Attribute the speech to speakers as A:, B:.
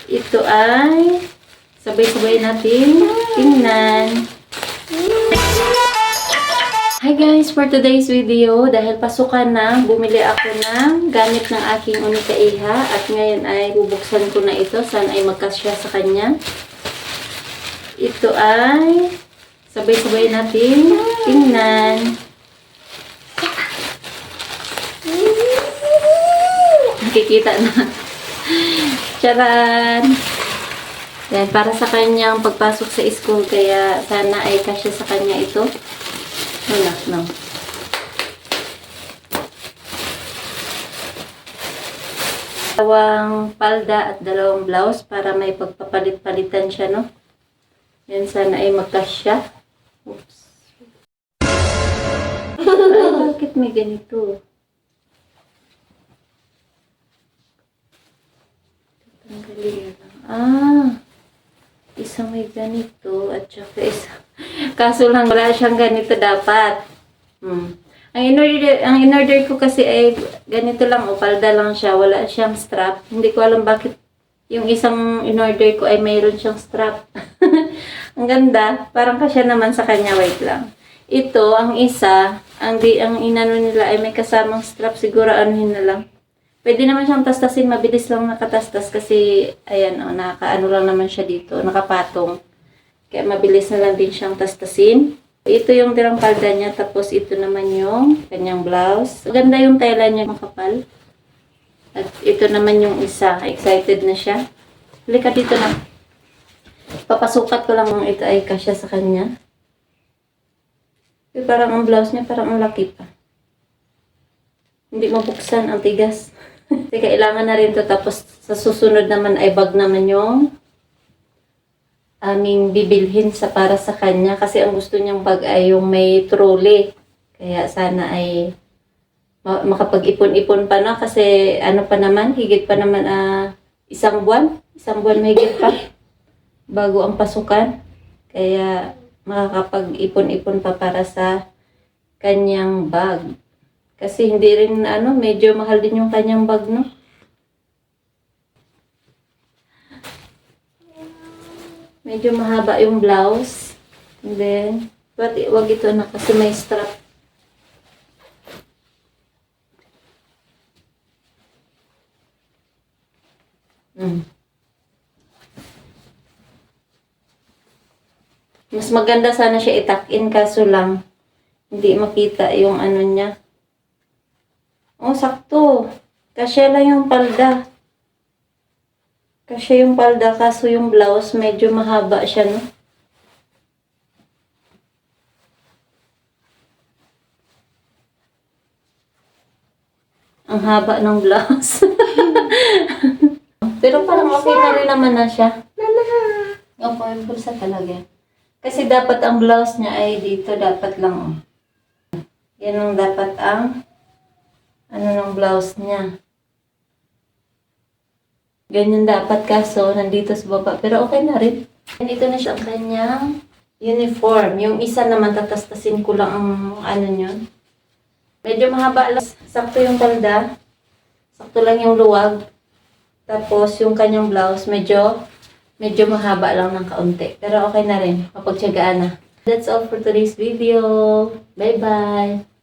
A: Ito ay sabay-sabay natin tingnan. Hi guys! For today's video, dahil pasukan na, bumili ako ng gamit ng aking unika iha at ngayon ay bubuksan ko na ito. Sana ay magkasya sa kanya. Ito ay sabay-sabay natin tingnan. Nakikita na. Charan! Yan, para sa kanyang pagpasok sa school, kaya sana ay kasya sa kanya ito. Wala, no. Dalawang palda at dalawang blouse para may pagpapalit-palitan siya, no? Yan, sana ay magkasya. Oops. Ay, bakit may ganito? Tanggalin na lang. Isa may ganito at saka isa. Kaso lang wala siyang ganito dapat. Ang in-order ko kasi ay ganito lang, o palda lang siya, wala siyang strap. Hindi ko alam bakit yung isang in-order ko ay mayroon siyang strap. Ang ganda, parang kasya naman sa kanya, wait lang. Ito, ang isa, ang inano nila ay may kasamang strap, siguro anuhin na lang. Pwede naman siyang tastasin, mabilis lang nakatastas kasi, ayan o, nakaano lang naman siya dito, nakapatong. Kaya mabilis na lang din siyang tastasin. Ito yung tirang palda niya, tapos ito naman yung kanyang blouse. Ganda yung tela niya, makapal. At ito naman yung isa, excited na siya. Halika dito na. Papasukat ko lang ito ay kasya sa kanya. Parang ang blouse niya, parang ang laki pa. Hindi mabuksan, ang tigas. Kailangan na rin to. Tapos sa susunod naman ay bag naman yung aming bibilhin para sa kanya. Kasi ang gusto niyang bag ay yung may trolley. Kaya sana ay makapag-ipon-ipon pa na. Kasi ano pa naman, higit pa naman isang buwan. Isang buwan may higit pa. Bago ang pasukan. Kaya makakapag-ipon-ipon pa para sa kanyang bag. Kasi hindi rin, medyo mahal din yung kanyang bag, no? Medyo mahaba yung blouse. And then, wag ito na kasi may strap. Mas maganda sana siya itak-in, kaso lang, hindi makita yung ano niya. Oh, sakto. Kasya lang yung palda. Kasya yung palda, kaso yung blouse, medyo mahaba siya, no? Ang haba ng blouse. Pero parang okay na rin naman na siya. Opo, yung bulsa talaga. Kasi dapat ang blouse niya ay dito, dapat lang. Yan ang dapat ang ng blouse niya. Ganyan dapat, kaso nandito sa baba. Pero okay na rin. Nandito na siya ang kanyang uniform. Yung isa naman, tatastasin ko lang ang yun. Medyo mahaba lang. Sakto yung palda. Sakto lang yung luwag. Tapos yung kanyang blouse, medyo mahaba lang ng kaunti. Pero okay na rin. Mapagtyagaan na. That's all for today's video. Bye-bye!